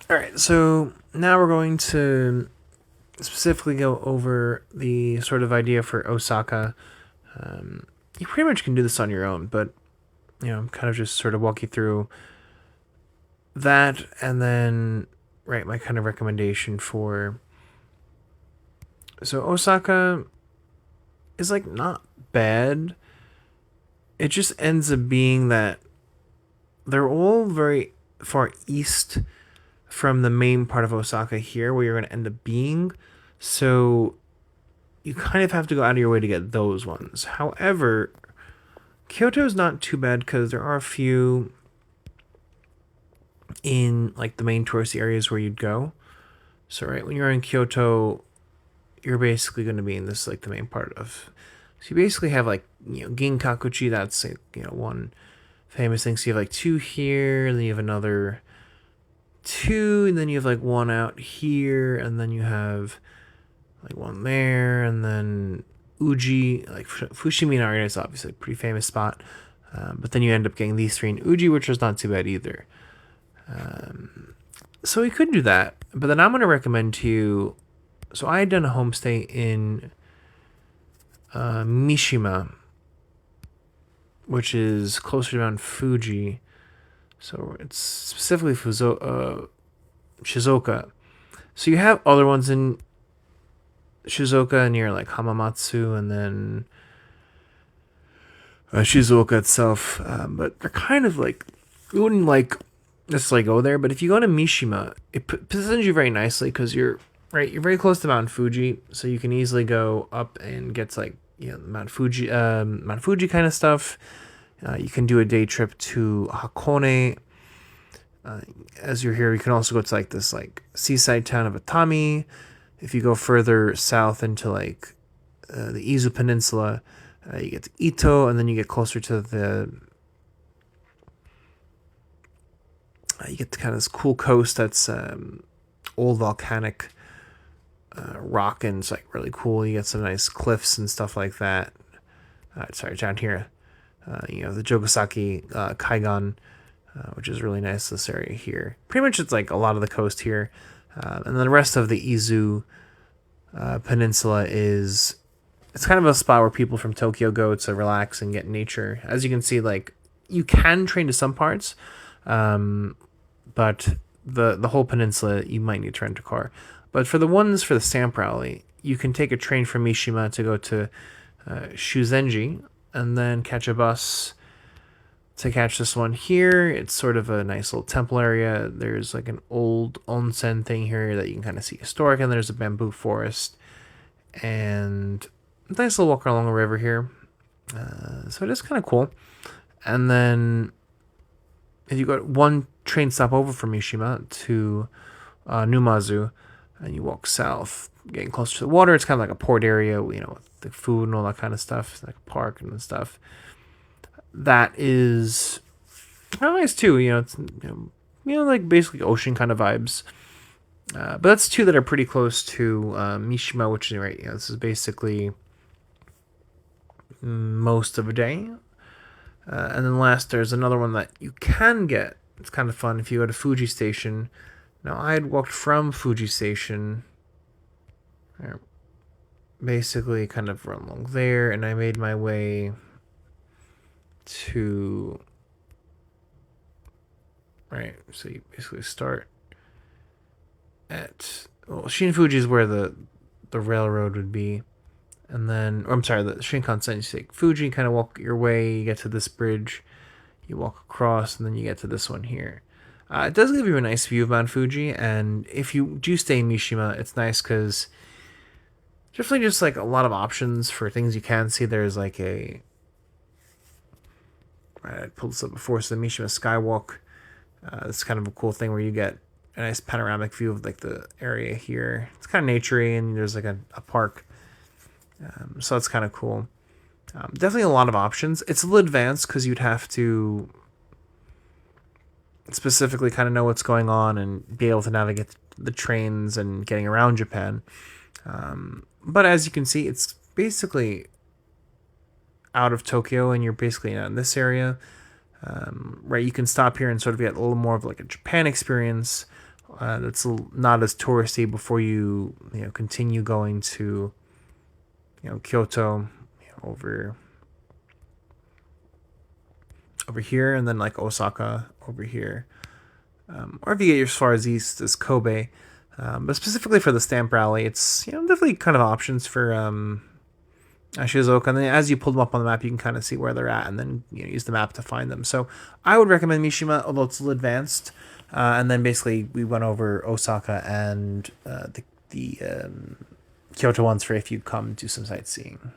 All right, so now we're going to specifically go over the sort of idea for Osaka. You pretty much can do this on your own, but kind of just sort of walk you through that, and then my kind of recommendation for. So Osaka is like not bad. It just ends up being that they're all very far east from the main part of Osaka here, where you're going to end up being. So you kind of have to go out of your way to get those ones. However, Kyoto is not too bad because there are a few in like the main touristy areas where you'd go. So when you're in Kyoto, you're basically going to be in this like the main part of. So you basically have like Ginkakuji. That's like, one famous thing. So you have like two here, and then you have another two, and then you have like one out here, and then you have like one there, and then Uji, like Fushiminari is obviously a pretty famous spot. But then you end up getting these three in Uji, which is not too bad either. So we could do that, but then I'm going to recommend to you. So I had done a homestay in Mishima, which is closer to Mount Fuji. So it's specifically Shizuoka. So you have other ones in Shizuoka near like Hamamatsu, and then Shizuoka itself. But they're kind of like, you wouldn't like necessarily go there. But if you go to Mishima, it positions you very nicely because you're very close to Mount Fuji, so you can easily go up and get to like Mount Fuji kind of stuff. You can do a day trip to Hakone. As you're here, you can also go to like this like seaside town of Atami. If you go further south into like the Izu Peninsula, you get to Ito, and then you get closer to the. You get to kind of this cool coast that's old volcanic rock, and it's like really cool. You get some nice cliffs and stuff like that. Down here, the Jogasaki Kaigan, which is really nice. This area here, pretty much, it's like a lot of the coast here, and then the rest of the Izu Peninsula is. It's kind of a spot where people from Tokyo go to relax and get nature. As you can see, like you can train to some parts, but the whole peninsula you might need to rent a car. But for the ones for the stamp rally, you can take a train from Mishima to go to Shuzenji, and then catch a bus to catch this one here. It's sort of a nice little temple area. There's like an old onsen thing here that you can kind of see historic, and there's a bamboo forest, and a nice little walk along a river here. So it is kind of cool. And then if you got one train stop over from Mishima to Numazu, and you walk south, getting closer to the water. It's kind of like a port area, with the food and all that kind of stuff, like a park and stuff. That is nice too. It's like basically ocean kind of vibes. But that's two that are pretty close to Mishima, which is this is basically most of a day. And then last, there's another one that you can get. It's kind of fun if you go to Fuji Station. Now, I had walked from Fuji Station, basically kind of run along there, and I made my way to, so you basically start at, Shinfuji is where the railroad would be, and then, the Shinkansen, you take Fuji, kind of walk your way, you get to this bridge, you walk across, and then you get to this one here. It does give you a nice view of Mount Fuji, and if you do stay in Mishima, it's nice because definitely just like a lot of options for things you can see. There's like I pulled this up before, so the Mishima Skywalk. It's kind of a cool thing where you get a nice panoramic view of like the area here. It's kind of naturey, and there's like a park, so that's kind of cool. Definitely a lot of options. It's a little advanced because you'd have to specifically kind of know what's going on and be able to navigate the trains and getting around Japan. But as you can see, it's basically out of Tokyo, and you're basically in this area. You can stop here and sort of get a little more of like a Japan experience, that's not as touristy before you continue going to Kyoto, over here, and then like Osaka over here, or if you get as far as east as Kobe. But specifically for the stamp rally, it's definitely kind of options for Shizuoka. And then as you pull them up on the map, you can kind of see where they're at, and then use the map to find them. So I would recommend Mishima, although it's a little advanced. And then basically we went over Osaka and the Kyoto ones for if you come do some sightseeing.